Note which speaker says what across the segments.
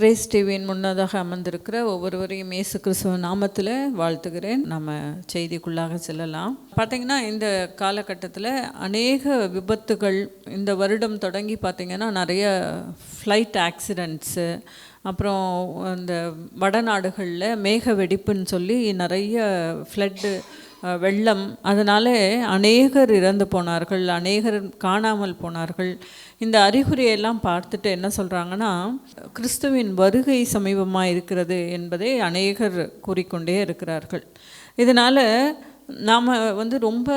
Speaker 1: Grace டிவியின் முன்னதாக அமர்ந்திருக்கிற ஒவ்வொருவரையும் இயேசு கிறிஸ்துவ நாமத்தில் வாழ்த்துகிறேன். நம்ம செய்திக்குள்ளாக செல்லலாம். பார்த்திங்கன்னா இந்த காலகட்டத்தில் அநேக விபத்துகள் இந்த வருடம் தொடங்கி பார்த்திங்கன்னா நிறைய ஃப்ளைட் ஆக்சிடெண்ட்ஸு, அப்புறம் இந்த வடநாடுகளில் மேக வெடிப்புன்னு சொல்லி நிறைய ஃப்ளட்டு, வெள்ளம், அதனால் அநேகர் இறந்து போனார்கள், அநேகர் காணாமல் போனார்கள். இந்த அறிகுறியெல்லாம் பார்த்துட்டு என்ன சொல்கிறாங்கன்னா, கிறிஸ்துவின் வருகை சமீபமாக இருக்கிறது என்பதை அநேகர் கூறிக்கொண்டே இருக்கிறார்கள். இதனால் நாம் ரொம்ப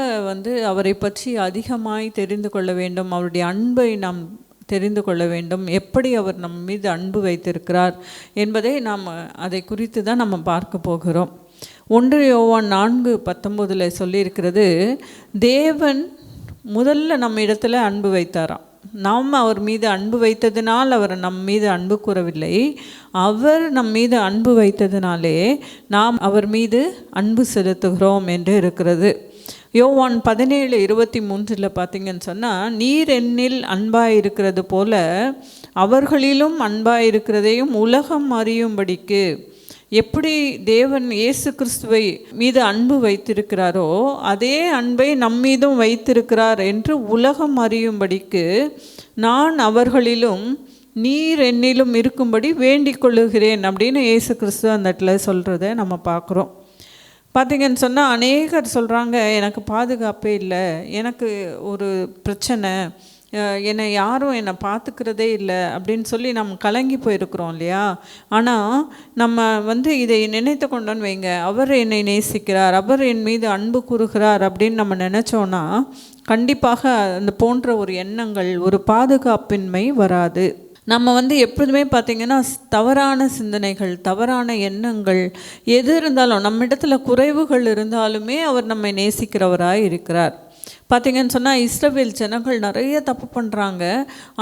Speaker 1: அவரை பற்றி அதிகமாய் தெரிந்து கொள்ள வேண்டும், அவருடைய அன்பை நாம் தெரிந்து கொள்ள வேண்டும், எப்படி அவர் நம் மீது அன்பு வைத்திருக்கிறார் என்பதை நாம் அதை குறித்து தான் நம்ம பார்க்க போகிறோம். 1 யோவான் 4:19 சொல்லியிருக்கிறது, தேவன் முதல்ல நம்ம இடத்துல அன்பு வைத்தாராம். நாம் அவர் மீது அன்பு வைத்ததினால் அவர் நம் மீது அன்பு கூறவில்லை, அவர் நம் மீது அன்பு வைத்ததினாலே நாம் அவர் மீது அன்பு செலுத்துகிறோம் என்று இருக்கிறது. யோவான் 17:23 பார்த்திங்கன்னு சொன்னால், நீர் என்னில் அன்பாயிருக்கிறது போல அவர்களிலும் அன்பாயிருக்கிறதையும் உலகம் அறியும்படிக்கு, எப்படி தேவன் இயேசு கிறிஸ்துவை மீது அன்பு வைத்திருக்கிறாரோ அதே அன்பை நம்மீதும் வைத்திருக்கிறார் என்று உலகம் அறியும்படிக்கு நான் அவர்களிலும் நீர் என்னிலும் இருக்கும்படி வேண்டிக் கொள்ளுகிறேன் அப்படின்னு இயேசு கிறிஸ்து அந்த இடத்துல சொல்கிறத நம்ம பார்க்குறோம். பார்த்திங்கன்னு சொன்னால் அநேகர் சொல்கிறாங்க, எனக்கு பாதுகாப்பே இல்லை, எனக்கு ஒரு பிரச்சனை, என்னை யாரும் என்னை பார்த்துக்கிறதே இல்லை அப்படின்னு சொல்லி நம்ம கலங்கி போயிருக்கிறோம் இல்லையா. ஆனால் நம்ம இதை நினைத்து கொண்டோன்னு வைங்க, அவர் என்னை நேசிக்கிறார், அவர் என் மீது அன்பு கூறுகிறார் அப்படின்னு நம்ம நினச்சோன்னா கண்டிப்பாக அந்த போன்ற ஒரு எண்ணங்கள், ஒரு பாதுகாப்பின்மை வராது. நம்ம எப்பொழுதுமே பார்த்திங்கன்னா தவறான சிந்தனைகள், தவறான எண்ணங்கள் எது இருந்தாலும், நம்மிடத்தில் குறைவுகள் இருந்தாலுமே அவர் நம்மை நேசிக்கிறவராய் இருக்கிறார். பார்த்திங்கன்னு சொன்னால் இஸ்ரவேல் ஜனங்கள் நிறைய தப்பு பண்ணுறாங்க,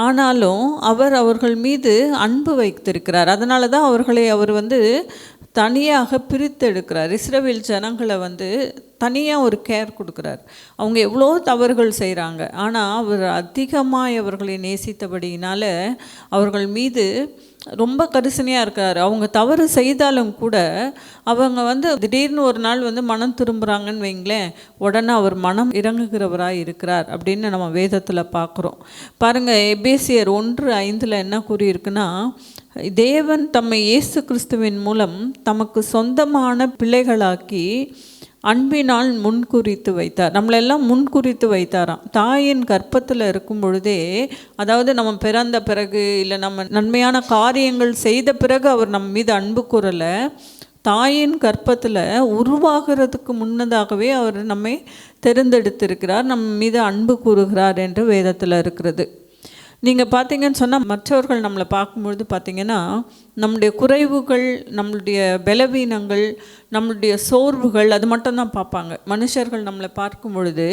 Speaker 1: ஆனாலும் அவர் அவர்கள் மீது அன்பு வைத்திருக்கிறார். அதனால தான் அவர்களை அவர் தனியாக பிரித்து எடுக்கிறார். இஸ்ரவேல் ஜனங்களை தனியாக ஒரு கேர் கொடுக்குறார். அவங்க எவ்வளோ தவறுகள் செய்கிறாங்க, ஆனால் அவர் அதிகமாக அவர்களை நேசித்தபடியினால் அவர்கள் மீது ரொம்ப கரிசனையாக இருக்கார். அவங்க தவறு செய்தாலும் கூட அவங்க திடீர்னு ஒரு நாள் மனம் திரும்புகிறாங்கன்னு வைங்களேன், உடனே அவர் மனம் இறங்குகிறவராக இருக்கிறார் அப்படின்னு நம்ம வேதத்தில் பார்க்குறோம். பாருங்கள், எபேசியர் 1:5 என்ன கூறியிருக்குன்னா, தேவன் தம்மை இயேசு கிறிஸ்துவின் மூலம் தமக்கு சொந்தமான பிள்ளைகளாக்கி அன்பினால் முன்குறித்து வைத்தார். நம்மளெல்லாம் முன்குறித்து வைத்தாராம். தாயின் கர்ப்பத்தில் இருக்கும் பொழுதே, அதாவது நம்ம பிறந்த பிறகு இல்லை நம்ம நன்மையான காரியங்கள் செய்த பிறகு அவர் நம்ம மீது அன்பு கூறலை, தாயின் கர்ப்பத்தில் உருவாகிறதுக்கு முன்னதாகவே அவர் நம்மை தெரிந்தெடுத்திருக்கிறார், நம்ம மீது அன்பு கூறுகிறார் என்று வேதத்தில் இருக்கிறது. நீங்கள் பார்த்தீங்கன்னு சொன்னால் மற்றவர்கள் நம்மளை பார்க்கும்பொழுது பார்த்திங்கன்னா நம்முடைய குறைவுகள், நம்மளுடைய பலவீனங்கள், நம்மளுடைய சோர்வுகள் அது மட்டும்தான் பார்ப்பாங்க. மனுஷர்கள் நம்மளை பார்க்கும் பொழுது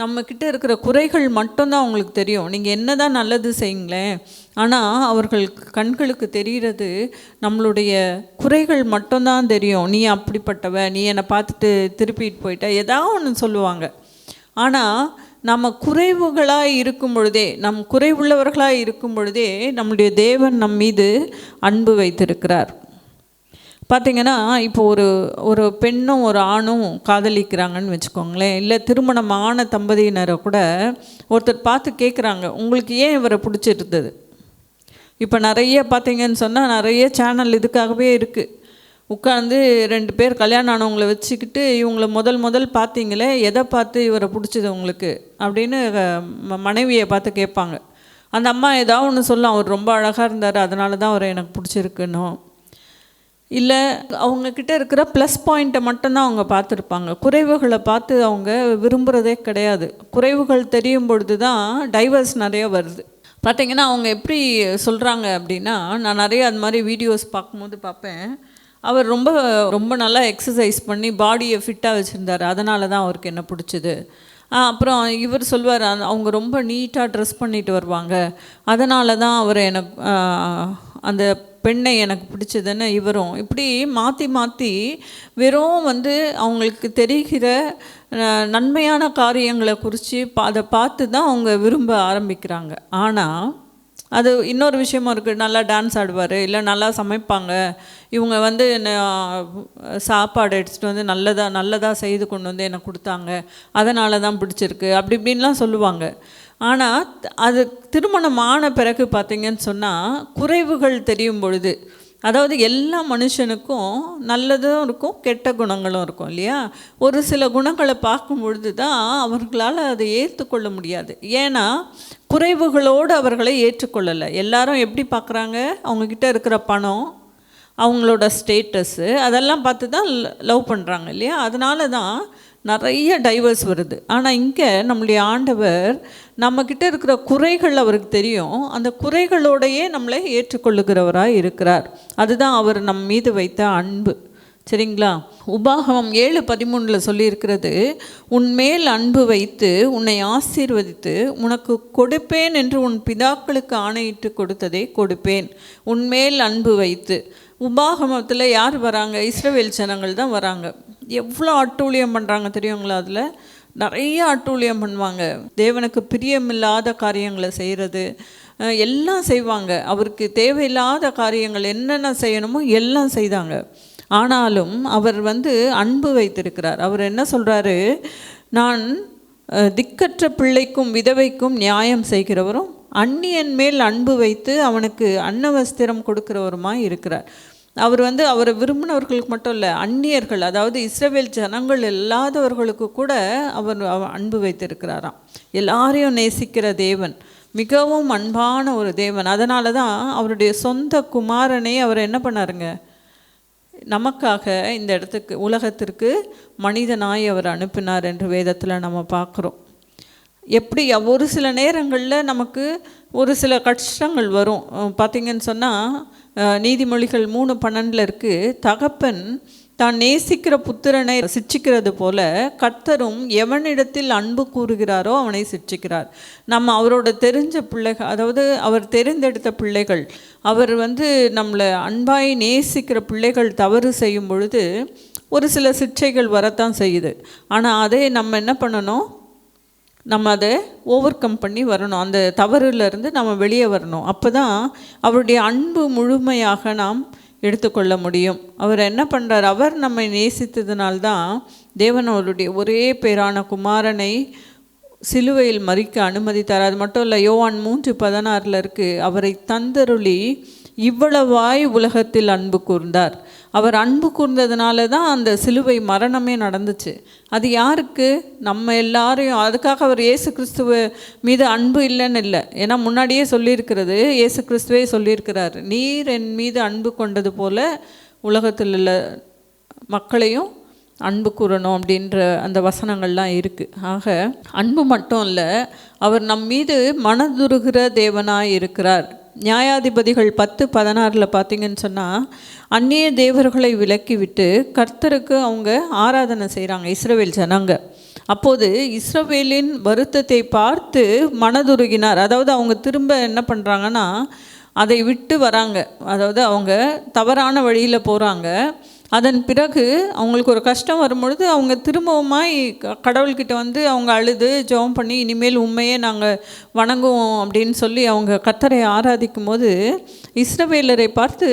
Speaker 1: நம்மக்கிட்ட இருக்கிற குறைகள் மட்டும்தான் அவங்களுக்கு தெரியும். நீங்கள் என்ன தான் நல்லது செய்யுங்களேன், ஆனால் அவர்கள் கண்களுக்கு தெரிகிறது நம்மளுடைய குறைகள் மட்டும்தான் தெரியும். நீ அப்படிப்பட்டவ, நீ என்னை பார்த்துட்டு திருப்பிட்டு போயிட்ட, ஏதாவது ஒன்று சொல்லுவாங்க. ஆனால் நம்ம குறைவுகளாக இருக்கும் பொழுதே, நம் குறைவுள்ளவர்களாக இருக்கும் பொழுதே நம்முடைய தேவன் நம் மீது அன்பு வைத்திருக்கிறார். பார்த்திங்கன்னா இப்போ ஒரு பெண்ணும் ஒரு ஆணும் காதலிக்கிறாங்கன்னு வச்சுக்கோங்களேன், இல்லை திருமணமான தம்பதியினரை கூட ஒருத்தர் பார்த்து கேட்குறாங்க, உங்களுக்கு ஏன் இவரை பிடிச்சிருந்தது? இப்போ நிறைய பார்த்திங்கன்னு சொன்னால் நிறைய சேனல் இதுக்காகவே இருக்குது. உட்காந்து 2 பேர் கல்யாணம் ஆனவங்களை வச்சுக்கிட்டு இவங்களை முதல் பார்த்தீங்களே, எதை பார்த்து இவரை பிடிச்சது உங்களுக்கு அப்படின்னு மனைவியை பார்த்து கேட்பாங்க. அந்த அம்மா ஏதாவது ஒன்று சொல்லும், அவர் ரொம்ப அழகாக இருந்தார், அதனால தான் அவரை எனக்கு பிடிச்சிருக்குன்னு. இல்லை அவங்கக்கிட்ட இருக்கிற ப்ளஸ் பாயிண்ட்டை மட்டும்தான் அவங்க பார்த்துருப்பாங்க, குறைவுகளை பார்த்து அவங்க விரும்புகிறதே கிடையாது. குறைவுகள் தெரியும் பொழுது தான் டைவர்ஸ் நிறைய வருது. பார்த்திங்கன்னா அவங்க எப்படி சொல்கிறாங்க அப்படின்னா, நான் நிறைய அது மாதிரி வீடியோஸ் பார்க்கும்போது பார்ப்பேன், அவர் ரொம்ப ரொம்ப நல்லா எக்ஸசைஸ் பண்ணி பாடியை ஃபிட்டாக வச்சுருந்தார், அதனால தான் அவருக்கு என்ன பிடிச்சிது. அப்புறம் இவர் சொல்வார், அவங்க ரொம்ப நீட்டாக ட்ரெஸ் பண்ணிட்டு வருவாங்க, அதனால தான் அவர் எனக்கு அந்த பெண்ணை எனக்கு பிடிச்சதுன்னு இவரும் இப்படி மாற்றி மாற்றி வெறும் அவங்களுக்கு தெரிகிற நன்மையான காரியங்களை குறித்து அதை பார்த்து தான் அவங்க விரும்ப ஆரம்பிக்கிறாங்க. ஆனால் அது இன்னொரு விஷயமும் இருக்குது. நல்லா டான்ஸ் ஆடுவார், இல்லை நல்லா சமைப்பாங்க, இவங்க சாப்பாடு எடுத்துகிட்டு நல்லதாக செய்து கொண்டு எனக்கு கொடுத்தாங்க, அதனால தான் பிடிச்சிருக்கு, அப்படி இப்படின்லாம் சொல்லுவாங்க. ஆனால் அது திருமணம் ஆன பிறகு பார்த்திங்கன்னு சொன்னால் குறைவுகள் தெரியும் பொழுது, அதாவது எல்லா மனுஷனுக்கும் நல்லதும் இருக்கும் கெட்ட குணங்களும் இருக்கும் இல்லையா. ஒரு சில குணங்களை பார்க்கும் பொழுது தான் அவர்களால் அதை ஏற்றுக்கொள்ள முடியாது. ஏன்னா குறைவுகளோடு அவர்களை ஏற்றுக்கொள்ளலை. எல்லாரும் எப்படி பார்க்குறாங்க, அவங்கக்கிட்ட இருக்கிற பணம், அவங்களோட ஸ்டேட்டஸ்ஸு, அதெல்லாம் பார்த்து தான் லவ் பண்ணுறாங்க இல்லையா. அதனால தான் நிறைய டைவர்ஸ் வருது. ஆனால் இங்கே நம்முடைய ஆண்டவர் நம்மக்கிட்ட இருக்கிற குறைகள் அவருக்கு தெரியும், அந்த குறைகளோடையே நம்மளை ஏற்றுக்கொள்ளுகிறவராக இருக்கிறார். அதுதான் அவர் நம் மீது வைத்த அன்பு. சரிங்களா. உபாகமம் 7:13 சொல்லியிருக்கிறது, உன்மேல் அன்பு வைத்து உன்னை ஆசீர்வதித்து உனக்கு கொடுப்பேன் என்று உன் பிதாக்களுக்கு ஆணையிட்டு கொடுத்ததை கொடுப்பேன். உன்மேல் அன்பு வைத்து. உபாகமத்தில் யார் வராங்க? இஸ்ரவேல் ஜனங்கள் தான் வராங்க. எவ்வளோ அட்டூழியம் பண்ணுறாங்க தெரியுங்களா. அதில் நிறைய அட்டூழியம் பண்ணுவாங்க. தேவனுக்கு பிரியமில்லாத காரியங்களை செய்கிறது எல்லாம் செய்வாங்க. அவருக்கு தேவையில்லாத காரியங்கள் என்னென்ன செய்யணுமோ எல்லாம் செய்தாங்க. ஆனாலும் அவர் அன்பு வைத்திருக்கிறார். அவர் என்ன சொல்கிறாரு, நான் திக்கற்ற பிள்ளைக்கும் விதவைக்கும் நியாயம் செய்கிறவரும் அந்நியன் மேல் அன்பு வைத்து அவனுக்கு அன்னவஸ்திரம் கொடுக்கிறவருமாய் இருக்கிறார். அவர் அவரை விரும்பினவர்களுக்கு மட்டும் இல்லை, அந்நியர்கள், அதாவது இஸ்ரவேல் ஜனங்கள் இல்லாதவர்களுக்கு கூட அவர் அன்பு வைத்திருக்கிறாராம். எல்லாரையும் நேசிக்கிற தேவன், மிகவும் அன்பான ஒரு தேவன். அதனால தான் அவருடைய சொந்த குமாரனை அவர் என்ன பண்ணாருங்க, நமக்காக இந்த இடத்துக்கு உலகத்திற்கு மனிதனாய் அவர் அனுப்பினார் என்று வேதத்தில் நம்ம பார்க்குறோம். எப்படி ஒரு சில நேரங்களில் நமக்கு ஒரு சில கஷ்டங்கள் வரும். பார்த்திங்கன்னு சொன்னால் நீதிமொழிகள் 3:12 இருக்குது, தகப்பன் தான் நேசிக்கிற புத்திரனை சிட்சிக்கிறது போல கர்த்தரும் எவனிடத்தில் அன்பு கூறுகிறாரோ அவனை சிட்சிக்கிறார். நம்ம அவரோட தெரிஞ்ச பிள்ளைகள், அதாவது அவர் தெரிந்தெடுத்த பிள்ளைகள், அவர் நம்மளை அன்பாய் நேசிக்கிற பிள்ளைகள் தவறு செய்யும் பொழுது ஒரு சில சிக்ஷைகள் வரத்தான் செய்யுது. ஆனால் அதே நம்ம என்ன பண்ணணும், நம்ம அதை ஓவர் கம் பண்ணி வரணும், அந்த தவறுலேருந்து நம்ம வெளியே வரணும். அப்போ தான் அவருடைய அன்பு முழுமையாக நாம் எடுத்துக்கொள்ள முடியும். அவர் என்ன பண்ணுறார், அவர் நம்மை நேசித்ததுனால்தான் தேவன் அவருடைய ஒரே பேரான குமாரனை சிலுவையில் மரிக்க அனுமதித்தார். அது மட்டும் இல்லை, யோவான் 3:16 இருக்குது, அவரை தந்தருளி இவ்வளவாய் உலகத்தில் அன்பு கூர்ந்தார். அவர் அன்பு கூர்ந்ததுனால தான் அந்த சிலுவை மரணமே நடந்துச்சு. அது யாருக்கு? நம்ம எல்லாரையும். அதுக்காக அவர் இயேசு கிறிஸ்துவ மீது அன்பு இல்லைன்னு இல்லை. ஏன்னா முன்னாடியே சொல்லியிருக்கிறது, இயேசு கிறிஸ்துவே சொல்லியிருக்கிறார், நீர் என் மீது அன்பு கொண்டது போல உலகத்தில் உள்ள மக்களையும் அன்பு கூறணும் அப்படின்ற அந்த வசனங்கள்லாம் இருக்குது. ஆக அன்பு மட்டும் இல்லை, அவர் நம் மீது மனதுருகிற தேவனாய் இருக்கிறார். நியாயாதிபதிகள் 10:16 பார்த்திங்கன்னு சொன்னால், அந்நிய தேவர்களை விலக்கிவிட்டு கர்த்தருக்கு அவங்க ஆராதனை செய்கிறாங்க இஸ்ரவேல் ஜனங்க. அப்போது இஸ்ரவேலின் வருத்தத்தை பார்த்து மனதுருகினார். அதாவது அவங்க திரும்ப என்ன பண்ணுறாங்கன்னா அதை விட்டு வராங்க, அதாவது அவங்க தவறான வழியில் போகிறாங்க. அதன் பிறகு அவங்களுக்கு ஒரு கஷ்டம் வரும்பொழுது அவங்க திரும்பவுமாய் கடவுள்கிட்ட அவங்க அழுது ஜெபம் பண்ணி, இனிமேல் உண்மையே நாங்கள் வணங்குவோம் அப்படின்னு சொல்லி அவங்க கர்த்தரை ஆராதிக்கும் போது இஸ்ரவேலரை பார்த்து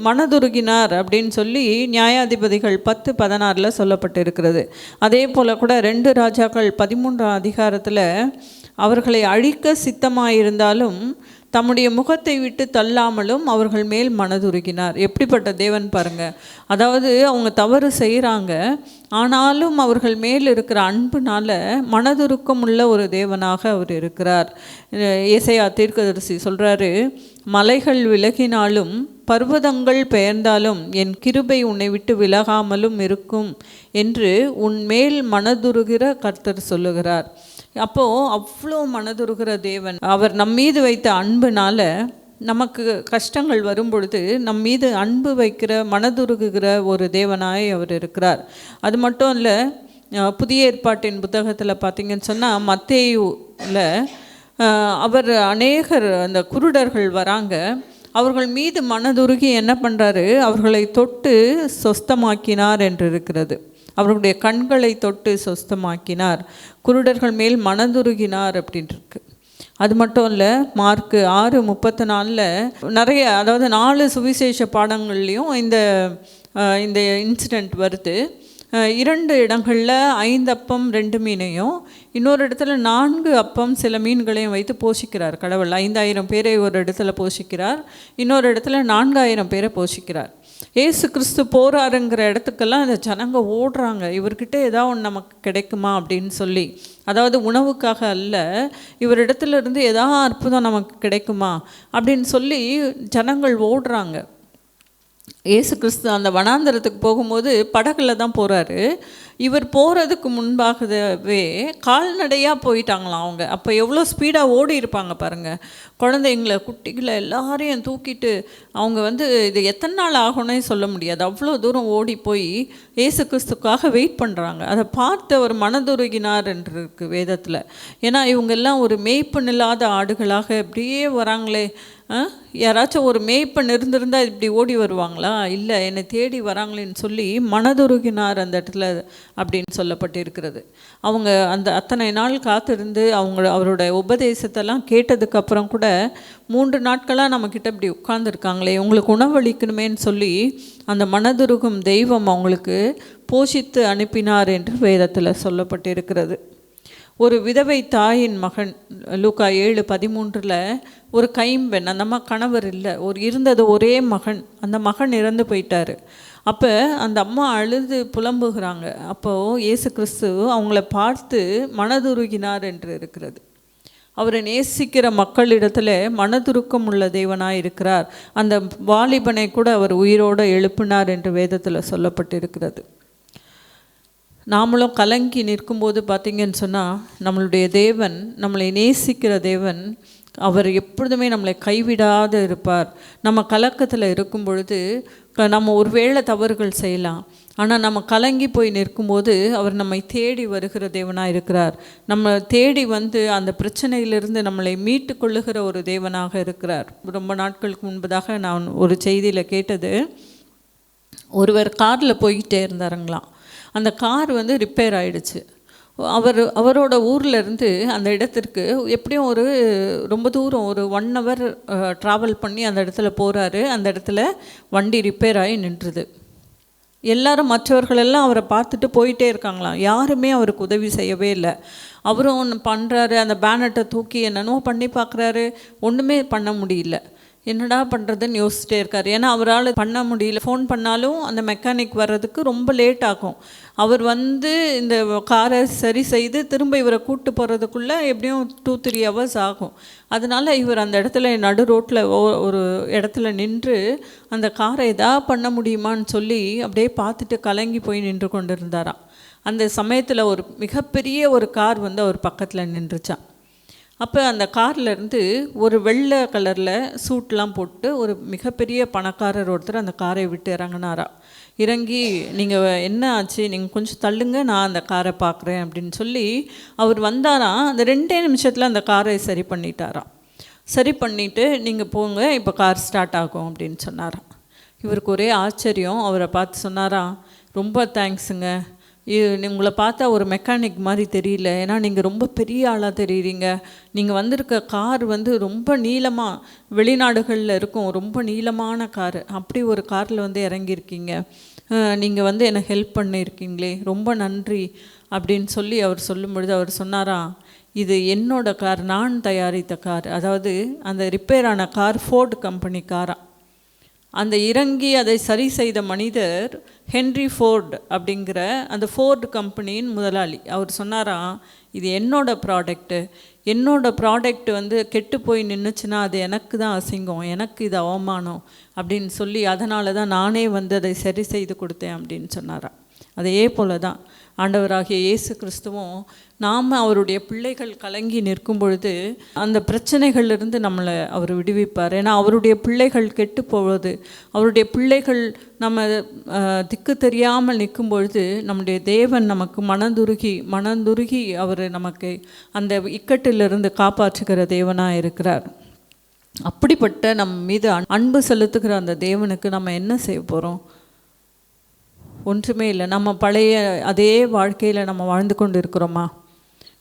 Speaker 1: மனதுருகினார் அப்படின்னு சொல்லி நியாயாதிபதிகள் 10:16 சொல்லப்பட்டிருக்கிறது. அதே போல் கூட 2 ராஜாக்கள் 13ஆம் அதிகாரத்தில் அவர்களை அழிக்க சித்தமாயிருந்தாலும் தம்முடைய முகத்தை விட்டு தள்ளாமலும் அவர்கள் மேல் மனதுருகினார். எப்படிப்பட்ட தேவன் பாருங்கள். அதாவது அவங்க தவறு செய்கிறாங்க, ஆனாலும் அவர்கள் மேல் இருக்கிற அன்புனால மனதுருக்கம் உள்ள ஒரு தேவனாக அவர் இருக்கிறார். ஏசாயா தீர்க்கதரிசி சொல்கிறாரு, மலைகள் விலகினாலும் பர்வதங்கள் பெயர்ந்தாலும் என் கிருபை உன்னை விட்டு விலகாமலும் இருக்கும் என்று உன்மேல் மனதுருகிற கர்த்தர் சொல்லுகிறார். அப்போது அவ்வளோ மனதுருகிற தேவன், அவர் நம்மீது வைத்த அன்புனால நமக்கு கஷ்டங்கள் வரும் பொழுது நம் மீது அன்பு வைக்கிற மனதுருகுகிற ஒரு தேவனாய் அவர் இருக்கிறார். அது மட்டும் இல்லை, புதிய ஏற்பாட்டின் புத்தகத்தில் பார்த்திங்கன்னு சொன்னால் மத்தேயுவில் அவர் அநேகர் அந்த குருடர்கள் வராங்க. அவர்கள் மீது மனதுருகி என்ன பண்ணுறாரு, அவர்களை தொட்டு சொஸ்தமாக்கினார் என்று இருக்கிறது. அவர்களுடைய கண்களை தொட்டு சொஸ்தமாக்கினார், குருடர்கள் மேல் மனதுருகினார் அப்படின்ட்டுருக்கு. அது மட்டும் இல்லை, மார்க்கு 6:34 நிறைய, அதாவது 4 சுவிசேஷ பாடங்கள்லேயும் இந்த இன்சிடெண்ட் வருது. 2 இடங்களில் 5 அப்பம் 2 மீனையும், இன்னொரு இடத்துல 4 அப்பம் சில மீன்களையும் வைத்து போஷிக்கிறார் கடவுள். 5000 பேரை ஒரு இடத்துல போஷிக்கிறார், இன்னொரு இடத்துல 4000 பேரை போஷிக்கிறார். ஏசு கிறிஸ்து போகிறாருங்கிற இடத்துக்கெல்லாம் இந்த ஜனங்க ஓடுறாங்க, இவர்கிட்ட ஏதாவது ஒன்று நமக்கு கிடைக்குமா அப்படின்னு சொல்லி. அதாவது உணவுக்காக அல்ல, இவரிடத்துல இருந்து ஏதாவது அற்புதம் நமக்கு கிடைக்குமா அப்படின்னு சொல்லி ஜனங்கள் ஓடுறாங்க. ஏசு கிறிஸ்து அந்த வனாந்தரத்துக்கு போகும்போது படகுல தான் போகிறாரு. இவர் போகிறதுக்கு முன்பாகவே கால்நடையாக போயிட்டாங்களாம் அவங்க. அப்போ எவ்வளோ ஸ்பீடாக ஓடி இருப்பாங்க பாருங்கள். குழந்தைங்களை, குட்டிகளை எல்லாரையும் தூக்கிட்டு அவங்க இது எத்தனை நாள் ஆகும்னே சொல்ல முடியாது, அவ்வளோ தூரம் ஓடி போய் ஏசு கிறிஸ்துக்காக வெயிட் பண்ணுறாங்க. அதை பார்த்து அவர் மனதுருகினார் என்று இருக்குது வேதத்தில். ஏன்னா இவங்கெல்லாம் ஒரு மேய்ப்பன் இல்லாத ஆடுகளாக இப்படியே வராங்களே. யாராச்சும் ஒரு மேய்ப்பன் இருந்திருந்தால் இப்படி ஓடி வருவாங்களா? இல்லை, என்னை தேடி வராங்களேன்னு சொல்லி மனதுருகினார் அந்த இடத்துல அப்படின்னு சொல்லப்பட்டிருக்கிறது. அவங்க அந்த அத்தனை நாள் காத்திருந்து அவரோட உபதேசத்தெல்லாம் கேட்டதுக்கப்புறம் கூட 3 நாட்களாக நம்மக்கிட்ட இப்படி உட்கார்ந்துருக்காங்களே, உங்களுக்கு உணவளிக்கணுமேன்னு சொல்லி அந்த மனதுருகும் தெய்வம் அவங்களுக்கு போஷித்து அனுப்பினார் என்று வேதத்தில் சொல்லப்பட்டிருக்கிறது. ஒரு விதவை தாயின் மகன், லூக்கா 7:13 ஒரு கைம்பெண், அந்த அம்மா கணவர் இல்லை, இருந்தது ஒரே மகன், அந்த மகன் இறந்து போயிட்டார். அப்போ அந்த அம்மா அழுது புலம்புகிறாங்க. அப்போது இயேசு கிறிஸ்து அவங்கள பார்த்து மனதுருகினார் என்று இருக்கிறது. அவரை நேசிக்கிற மக்களிடத்தில் மனதுருக்கம் உள்ள தேவனாக இருக்கிறார். அந்த வாலிபனை கூட அவர் உயிரோடு எழுப்பினார் என்று வேதத்தில் சொல்லப்பட்டிருக்கிறது. நாமளும் கலங்கி நிற்கும்போது பார்த்திங்கன்னு சொன்னால், நம்மளுடைய தேவன், நம்மளை நேசிக்கிற தேவன், அவர் எப்பொழுதுமே நம்மளை கைவிடாது இருப்பார். நம்ம கலக்கத்தில் இருக்கும் பொழுது நம்ம ஒருவேளை தவறுகள் செய்யலாம், ஆனால் நம்ம கலங்கி போய் நிற்கும்போது அவர் நம்மை தேடி வருகிற தேவனாக இருக்கிறார். நம்ம தேடி அந்த பிரச்சனையிலிருந்து நம்மளை மீட்டு கொள்ளுகிற ஒரு தேவனாக இருக்கிறார். ரொம்ப நாட்களுக்கு முன்பதாக நான் ஒரு செய்தியில் கேட்டது, ஒருவர் காரில் போய்கிட்டே இருந்தாருங்களாம். அந்த கார் ரிப்பேர் ஆகிடுச்சு. அவரோட ஊரில் இருந்து அந்த இடத்திற்கு எப்படியும் ரொம்ப தூரம், ஒரு 1 hour ட்ராவல் பண்ணி அந்த இடத்துல போகிறாரு. அந்த இடத்துல வண்டி ரிப்பேர் ஆகி நின்றுது. எல்லாரும், மற்றவர்களெல்லாம் அவரை பார்த்துட்டு போயிட்டே இருக்காங்களாம். யாருமே அவருக்கு உதவி செய்யவே இல்லை. அவரும் ஒன்று பண்ணுறாரு, அந்த பேனட்டை தூக்கி என்னென்னோ பண்ணி பார்க்குறாரு, ஒன்றுமே பண்ண முடியல. என்னடா பண்ணுறதுன்னு யோசிச்சிட்டே இருக்கார். ஏன்னா அவரால் பண்ண முடியல. ஃபோன் பண்ணாலும் அந்த மெக்கானிக் வர்றதுக்கு ரொம்ப லேட் ஆகும். அவர் இந்த காரை சரி செய்து திரும்ப இவரை கூப்பிட்டு போகிறதுக்குள்ளே எப்படியும் 2-3 hours ஆகும். அதனால் இவர் அந்த இடத்துல நடு ரோட்டில் ஒரு இடத்துல நின்று அந்த காரை எதாவது பண்ண முடியுமான்னு சொல்லி அப்படியே பார்த்துட்டு கலங்கி போய் நின்று கொண்டு இருந்தாராம். அந்த சமயத்தில் ஒரு மிகப்பெரிய ஒரு கார் அவர் பக்கத்தில் நின்றுச்சான். அப்போ அந்த கார்லேருந்து ஒரு வெள்ளை கலரில் சூட்லாம் போட்டு ஒரு மிகப்பெரிய பணக்காரர் ஒருத்தர் அந்த காரை விட்டு இறங்கினாரா. இறங்கி, நீங்கள் என்ன ஆச்சு, நீங்கள் கொஞ்சம் தள்ளுங்க, நான் அந்த காரை பார்க்குறேன் அப்படின்னு சொல்லி அவர் வந்தாராம். அந்த 2 நிமிஷத்தில் அந்த காரை சரி பண்ணிட்டாராம். சரி பண்ணிவிட்டு, நீங்கள் போங்க, இப்போ கார் ஸ்டார்ட் ஆகும் அப்படின்னு சொன்னாராம். இவருக்கு ஒரே ஆச்சரியம். அவரை பார்த்து சொன்னாராம், ரொம்ப தேங்க்ஸுங்க, உங்களை பார்த்தா ஒரு மெக்கானிக் மாதிரி தெரியல, ஏன்னா நீங்கள் ரொம்ப பெரிய ஆளாக தெரியுறீங்க. நீங்கள் வந்திருக்க கார் ரொம்ப நீளமாக, வெளிநாடுகளில் இருக்கும் ரொம்ப நீளமான கார், அப்படி ஒரு காரில் இறங்கியிருக்கீங்க. நீங்கள் எனக்கு ஹெல்ப் பண்ணியிருக்கீங்களே, ரொம்ப நன்றி அப்படின்னு சொல்லி அவர் சொல்லும் பொழுது அவர் சொன்னாராம், இது என்னோட கார், நான் தயாரித்த கார். அதாவது அந்த ரிப்பேர் ஆன கார் ஃபோர்டு கம்பெனி காராம். அந்த இறங்கி அதை சரி செய்த மனிதர் ஹென்ரி ஃபோர்டு அப்படிங்கிற அந்த ஃபோர்டு கம்பெனியின் முதலாளி. அவர் சொன்னாராம், இது என்னோடய ப்ராடக்ட்டு, என்னோடய ப்ராடக்ட் கெட்டு போய் நின்றுச்சுன்னா அது எனக்கு தான் அசிங்கம், எனக்கு இது அவமானம் அப்படின்னு சொல்லி, அதனால தான் நானே அதை சரி செய்து கொடுத்தேன் அப்படின்னு சொன்னாராம். அதே போல தான் ஆண்டவராகிய இயேசு கிறிஸ்துவும், நாம் அவருடைய பிள்ளைகள் கலங்கி நிற்கும் பொழுது அந்த பிரச்சனைகளிலிருந்து நம்மளை அவர் விடுவிப்பார். ஏன்னா அவருடைய பிள்ளைகள் கெட்டு போவது, அவருடைய பிள்ளைகள் நம்ம திக்கு தெரியாமல் நிற்கும் பொழுது நம்முடைய தேவன் நமக்கு மனந்துருகி அவர் நமக்கு அந்த இக்கட்டிலிருந்து காப்பாற்றுகிற தேவனாக இருக்கிறார். அப்படிப்பட்ட நம் மீது அன்பு செலுத்துகிற அந்த தேவனுக்கு நம்ம என்ன செய்ய போகிறோம்? ஒன்றுமே இல்லை. நம்ம பழைய அதே வாழ்க்கையில் நம்ம வாழ்ந்து கொண்டு இருக்கிறோமா?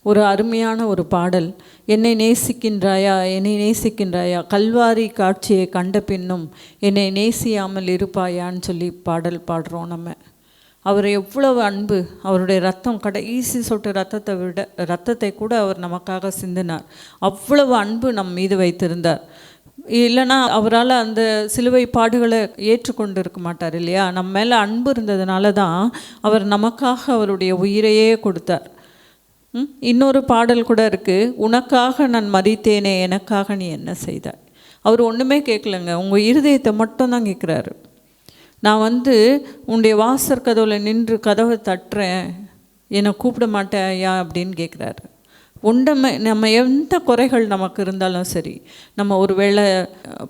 Speaker 1: ஒரு அருமையான ஒரு பாடல், என்னை நேசிக்கின்றாயா, என்னை நேசிக்கின்றாயா, கல்வாரி காட்சியை கண்ட பின்னும் என்னை நேசியாமல் இருப்பாயான்னு சொல்லி பாடல் பாடுறோம் நம்ம. அவர் எவ்வளவு அன்பு, அவருடைய ரத்தம் கடைசி சொட்டு ரத்தத்தை கூட அவர் நமக்காக சிந்தினார். அவ்வளவு அன்பு நம் மீது வைத்திருந்தார். இல்லைன்னா அவரால் அந்த சிலுவை பாடுகளை ஏற்றுக்கொண்டு இருக்க மாட்டார் இல்லையா? நம்ம மேலே அன்பு இருந்ததுனால தான் அவர் நமக்காக அவருடைய உயிரையே கொடுத்தார். இன்னொரு பாடல் கூட இருக்குது, உனக்காக நான் மரித்தேனே எனக்காக நீ என்ன செய்தாய். அவர் ஒன்றுமே கேட்கலங்க, உங்கள் இருதயத்தை மட்டும்தான் கேட்குறாரு. நான் உன்னுடைய வாசற் கதவில் நின்று கதவை தட்டுறேன், என்னை கூப்பிட மாட்டேன் ஐயா அப்படின்னு கேட்குறாரு. நம்ம எந்த குறைகள் நமக்கு இருந்தாலும் சரி, நம்ம ஒரு வேளை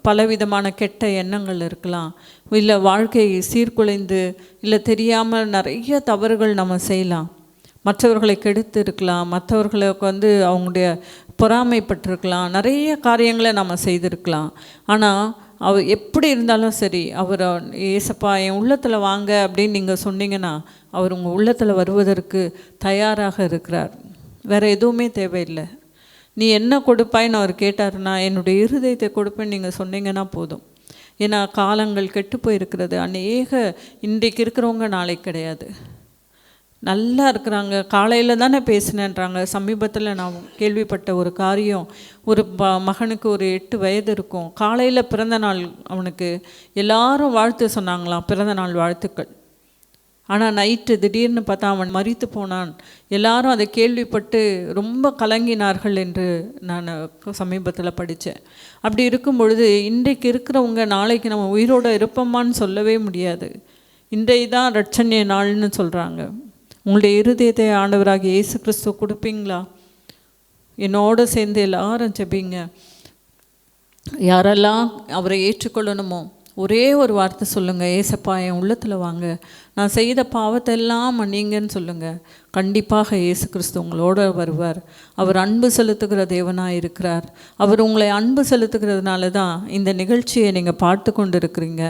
Speaker 1: பலவிதமான கெட்ட எண்ணங்கள் இருக்கலாம், இல்லை வாழ்க்கை சீர்குலைந்து, இல்லை தெரியாமல் நிறைய தவறுகள் நம்ம செய்யலாம், மற்றவர்களை கெடுத்து இருக்கலாம், மற்றவர்களுக்கு அவங்களுடைய பொறாமைப்பட்டிருக்கலாம், நிறைய காரியங்களை நம்ம செய்திருக்கலாம். ஆனால் அவர் எப்படி இருந்தாலும் சரி, அவர் ஏசப்பா என் உள்ளத்தில் வாங்க அப்படின்னு நீங்கள் சொன்னீங்கன்னா அவர் உங்கள் உள்ளத்தில் வருவதற்கு தயாராக இருக்கிறார். வேறு எதுவுமே தேவையில்லை. நீ என்ன கொடுப்பாயின்னு அவர் கேட்டார்னா, என்னுடைய இருதயத்தை கொடுப்பேன்னு நீங்கள் சொன்னீங்கன்னா போதும். ஏன்னா காலங்கள் கெட்டு போயிருக்கிறது. இன்றைக்கு இருக்கிறவங்க நாளைக்கு கிடையாது. நல்லா இருக்கிறாங்க, காலையில் தானே பேசினேன்றாங்க. சமீபத்தில் நான் கேள்விப்பட்ட ஒரு காரியம், ஒரு மகனுக்கு ஒரு 8 வயது இருக்கும். காலையில் பிறந்த நாள் அவனுக்கு எல்லாரும் வாழ்த்து சொன்னாங்களாம், பிறந்த நாள் வாழ்த்துக்கள். ஆனால் நைட்டு திடீர்னு பார்த்தா அவன் மரித்து போனான். எல்லாரும் அதை கேள்விப்பட்டு ரொம்ப கலங்கினார்கள் என்று நான் சமீபத்தில் படித்தேன். அப்படி இருக்கும் பொழுது இன்றைக்கு இருக்கிறவங்க நாளைக்கு நம்ம உயிரோடு இருப்போமான்னு சொல்லவே முடியாது. இன்றைய தான் ரட்சணிய நாள்னு சொல்கிறாங்க. உங்களுடைய இருதயத்தை ஆண்டவராக இயேசு கிறிஸ்து கொடுப்பீங்களா? என்னோடு சேர்ந்து எல்லாரும் ஜெபிங்க. யாரெல்லாம் அவரை ஏற்றுக்கொள்ளணுமோ ஒரே ஒரு வார்த்தை சொல்லுங்கள், ஏசப்பா என் உள்ளத்தில் வாங்க, நான் செய்த பாவத்தை எல்லாம் மன்னிங்கன்னு சொல்லுங்கள். கண்டிப்பாக இயேசு கிறிஸ்து உங்களோட வருவார். அவர் அன்பு செலுத்துகிற தேவனாக இருக்கிறார். அவர் உங்களை அன்பு செலுத்துகிறதுனால தான் இந்த நிகழ்ச்சியை நீங்கள் பார்த்து கொண்டு இருக்கிறீங்க,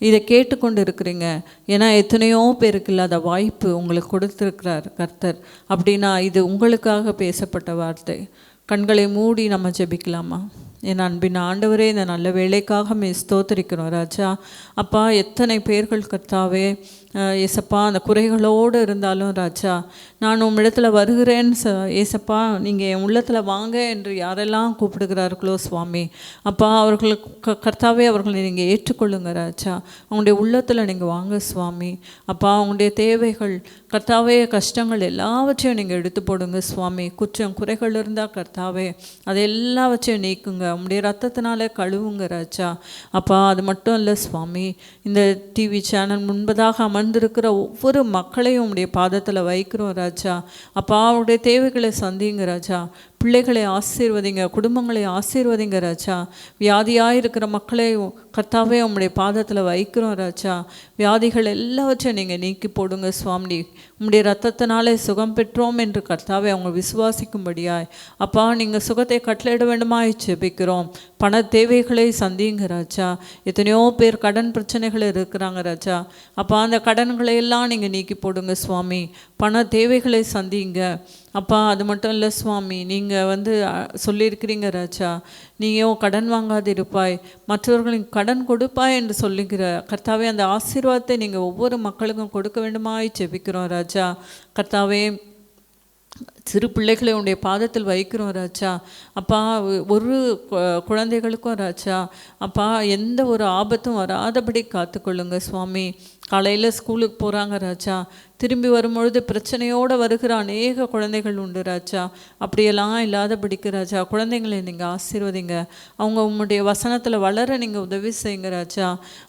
Speaker 1: இதை கேட்டுக்கொண்டு இருக்கிறீங்க. ஏன்னா எத்தனையோ பேருக்கு இல்லாத வாய்ப்பு உங்களுக்கு கொடுத்துருக்கிறார் கர்த்தர். அப்படின்னா இது உங்களுக்காக பேசப்பட்ட வார்த்தை. கண்களை மூடி நம்ம ஜெபிக்கலாமா? என் அன்பின் ஆண்டவரே, இந்த நல்ல வேலைக்காக ஸ்தோத்திரிக்கிறோம் ராஜா. அப்பா, எத்தனை பேர்கள் கர்த்தாவே ஏசப்பா அந்த குறைகளோடு இருந்தாலும் ராஜா, நான் உம்மிடத்தில் வருகிறேன் ஏசப்பா, நீங்கள் என் உள்ளத்தில் வாங்க என்று யாரெல்லாம் கூப்பிடுகிறார்களோ சுவாமி, அப்பா அவர்களுக்கு கர்த்தாவே அவர்களை நீங்கள் ஏற்றுக்கொள்ளுங்க ராஜா. அவங்களுடைய உள்ளத்தில் நீங்கள் வாங்க சுவாமி. அப்பா அவங்களுடைய தேவைகள் கர்த்தாவே, கஷ்டங்கள் எல்லாவற்றையும் நீங்கள் எடுத்து போடுங்க சுவாமி. குற்றம் குறைகள் இருந்தால் கர்த்தாவே அதை எல்லாவற்றையும் நீக்குங்க, உங்களுடைய ரத்தத்தினால கழுவுங்க ராஜா. அப்பா அது மட்டும் இல்லை சுவாமி, இந்த டிவி சேனல் முன்பதாக அமர்ந்திருக்கிற ஒவ்வொரு மக்களையும் உங்களுடைய பாதத்தில் வைக்கிறோம் ராஜா. அப்பா அவருடைய தேவைகளை சந்திங்க ராஜா. பிள்ளைகளை ஆசீர்வதிங்க, குடும்பங்களை ஆசீர்வதிங்க ராஜா. வியாதியாக இருக்கிற மக்களை கர்த்தாவே உம்முடைய பாதத்தில் வைக்கிறோம் ராஜா. வியாதிகள் எல்லாவற்றையும் நீங்கள் நீக்கி போடுங்க சுவாமி. உம்முடைய ரத்தத்தினாலே சுகம் பெற்றோம் என்று கர்த்தாவே அவங்க விசுவாசிக்கும்படியாய் அப்பா நீங்கள் சுகத்தை கட்டளையிட வேண்டுமாய் ஜெபிக்கிறோம். பண தேவைகளை சந்திங்க ராஜா. எத்தனையோ பேர் கடன் பிரச்சனைகள் இருக்கிறாங்க ராஜா. அப்பா அந்த கடன்களை எல்லாம் நீங்கள் நீக்கி போடுங்க சுவாமி. பண தேவைகளை சந்திங்க அப்பா. அது மட்டும் இல்லை சுவாமி, நீங்கள் சொல்லியிருக்கிறீங்க ராஜா, நீயும் கடன் வாங்காது இருப்பாய், மற்றவர்களுக்கு கடன் கொடுப்பாய் என்று சொல்லுகிற கர்த்தாவே, அந்த ஆசீர்வாதத்தை நீங்கள் ஒவ்வொரு மக்களுக்கும் கொடுக்க வேண்டுமாய் ஜெபிக்கிறோம் ராஜா. கர்த்தாவே சிறு பிள்ளைகளை உடைய பாதத்தில் வைக்கிறோம் ராஜா. அப்பா ஒரு குழந்தைகளுக்கும் ராஜா அப்பா எந்த ஒரு ஆபத்தும் வராதபடி காத்துக்கொள்ளுங்க சுவாமி. காலையில் ஸ்கூலுக்கு போகிறாங்க ராஜா, திரும்பி வரும்பொழுது பிரச்சனையோடு வருகிற அநேக குழந்தைகள் உண்டு ராஜா. அப்படியெல்லாம் இல்லாதபடிக்கு ராஜா குழந்தைங்களை நீங்கள் ஆசீர்வதிங்க. அவங்க உங்களுடைய வசனத்தில் வளர நீங்கள் உதவி செய்யுங்க ராஜா.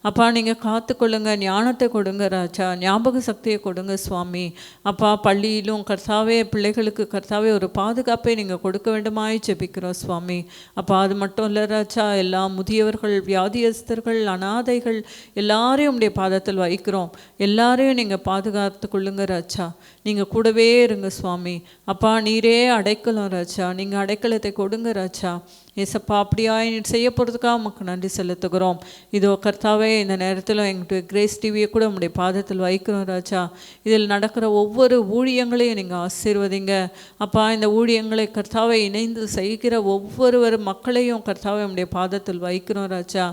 Speaker 1: அப்பா நீங்கள் காத்துக்கொள்ளுங்க, ஞானத்தை கொடுங்க ராஜா, ஞாபக சக்தியை கொடுங்க சுவாமி. அப்பா பள்ளியிலும் கர்த்தாவே பிள்ளைகளுக்கு கர்த்தாவே ஒரு பாதுகாப்பை நீங்கள் கொடுக்க வேண்டுமாய் ஜெபிக்கிறோம் சுவாமி. அப்பா அது மட்டும் இல்லை ராஜா, எல்லா முதியவர்கள், வியாதியஸ்தர்கள், அனாதைகள் எல்லாரையும் உடைய பாதத்தில் வைக்கிறோம். எல்லாரையும் நீங்கள் பாதுகாத்து கொள்ளுங்க ராஜா. நீங்கள் கூடவே இருங்க சுவாமி. அப்பா நீரே அடைக்கலம் ராஜா, நீங்கள் அடைக்கலத்தை கொடுங்க ராஜா. ஏசப்பா அப்படியாய் நீ செய்ய போகிறதுக்காக உமக்கு நன்றி செலுத்துகிறோம். இதோ கர்த்தாவே இந்த நேரத்தில் எங்களுடைய கிரேஸ் டிவியை கூட உங்களுடைய பாதத்தில் வைக்கிறோம் ராஜா. இதில் நடக்கிற ஒவ்வொரு ஊழியங்களையும் நீங்கள் ஆசீர்வதிங்க அப்பா. இந்த ஊழியங்களை கர்த்தாவை இணைந்து செய்கிற ஒவ்வொரு மக்களையும் கர்த்தாவை உங்களுடைய பாதத்தில் வைக்கிறோம் ராஜா.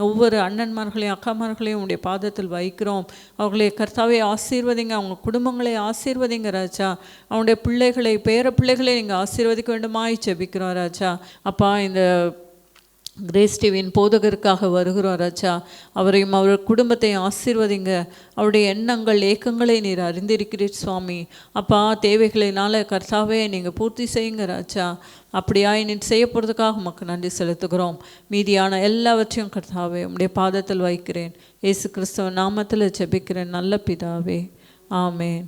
Speaker 1: ஒவ்வொரு அண்ணன்மார்களையும் அக்காமார்களையும் உங்களுடைய பாதத்தில் வைக்கிறோம். அவர்களை கர்த்தாவை ஆசீர்வதிங்க, அவங்க குடும்பங்களை ஆசீர்வதிங்க ராஜா. அவனுடைய பிள்ளைகளை பேர பிள்ளைகளை நீங்கள் ஆசீர்வதிக்க வேண்டுமாய் ஜெபிக்கிறோம் ராஜா. அப்பா இந்த கிரேஸ் டிவியின் போதகருக்காக வருகிறோம் ராஜா. அவரையும் அவர் குடும்பத்தையும் ஆசீர்வதிங்க. அவருடைய எண்ணங்கள் ஏக்கங்களை நீர் அறிந்திருக்கிறீர் சுவாமி. அப்பா தேவைகளினால கர்த்தாவே நீங்கள் பூர்த்தி செய்யுங்க ராஜா. அப்படியாய் நீ செய்ய போகிறதுக்காக உமக்கு நன்றி செலுத்துகிறோம். மீதியான எல்லாவற்றையும் கர்த்தாவே உம்முடைய பாதத்தில் வைக்கிறேன். இயேசு கிறிஸ்துவ நாமத்தில் ஜெபிக்கிறேன் நல்ல பிதாவே, ஆமேன்.